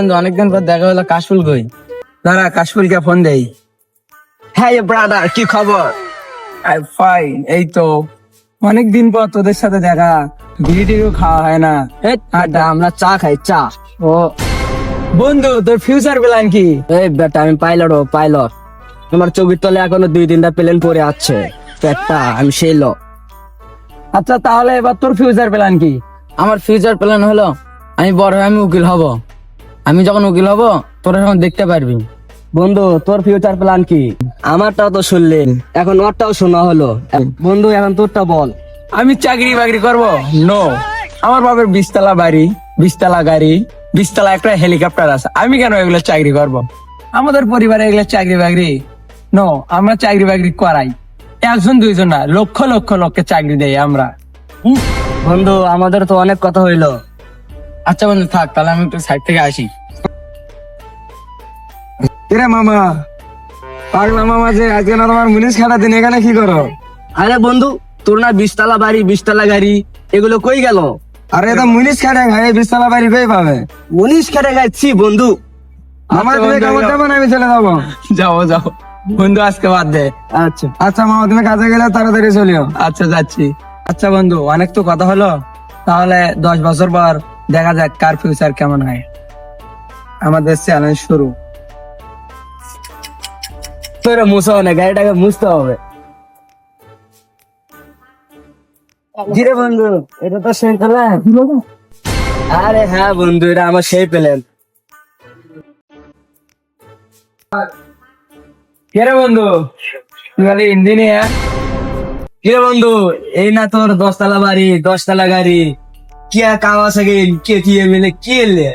বন্ধু, অনেকদিন পর দেখা হলো। কাশফুল কই? দাঁড়া, কাশফুলকে ফোন দেই। হ্যাঁ ব্রাদার, কি খবর? ফাইন, এই তো অনেকদিন পর তোদের সাথে দেখা, বিড়িটিও খাওয়া হয় না। আড্ডা, আমরা চা খাই, চা। ও বন্ধু, তোর ফিউচার প্ল্যান কি? এই বেটা, আমি পাইলট। তোমার চোখের তলে এখনো 2-3টা প্লেন পড়ে আছে। একটা আমি সেই লোক। আচ্ছা, তাহলে এবার তোর ফিউচার প্ল্যান কি? আমার ফিউচার প্ল্যান হলো, আমি বড় হয়ে আমি উকিল হব। আমি যখন উকিল হব, তোরা তখন দেখতে পারবি। বন্ধু, তোর ফিউচার প্ল্যান কি? আমারটাও তো শুনলেন, এখন ওরটাও শোনা হলো। বন্ধু, এখন তোরটা বল। আমি চাকরি বাকরি করবো? নো। আমার বাবার 20 তলা বাড়ি, 20 তলা গাড়ি, 20 তলা একটা হেলিকপ্টার আছে। আমি কেন এগুলো চাকরি করব? আমাদের পরিবারে এগুলো চাকরি বাকরি নো। আমরা চাকরি বাকরি করাই, একজন দুইজন না, লক্ষ লক্ষ লোককে চাকরি দেই আমরা। বন্ধু, আমাদের তো অনেক কথা হইলো। আচ্ছা বন্ধু, থাক তাহলে, আমি একটু সাইড থেকে আসি। কিরে মামা, পাগলা মামা যে আজকে না তোমার মুনিশ খাটা দিন, এখানে কি করো? আরে বন্ধু, তোর না 20 তলা বাড়ি, 20 তলা গাড়ি, এগুলো কই গেল? আরে এটা মুনিশ খাটে খায়, 20 তলা বাড়ি কই পাবে? 19 খেটে গাইছি বন্ধু। আমার তুমি কেমন যাবো না, আমি চলে যাবো। যাও যাও বন্ধু, আজকে বাদ দে। আচ্ছা আচ্ছা মামা, তুমি কাজে গেলে তাড়াতাড়ি চলিও। আচ্ছা, যাচ্ছি। আচ্ছা বন্ধু, অনেক তো কথা হলো, তাহলে 10 বছর পর দেখা যাক কার ফিউচার কেমন হয়। আমাদের চ্যালেঞ্জ শুরু। তোরা মুছা না, গাড়িটাকে মুছতে হবে। কিরে বন্ধু, এটা তো সেই প্ল্যান? আরে হ্যাঁ বন্ধু, এটা আমার সেই প্ল্যান। কিরে বন্ধু, তুই খালি ইঞ্জিনিয়ার? কিরে বন্ধু, এই না তোর 10 তলা বাড়ি, 10 তলা গাড়ি, কি আর কাওয়াসাকি, কে কি মিলে কি এলে?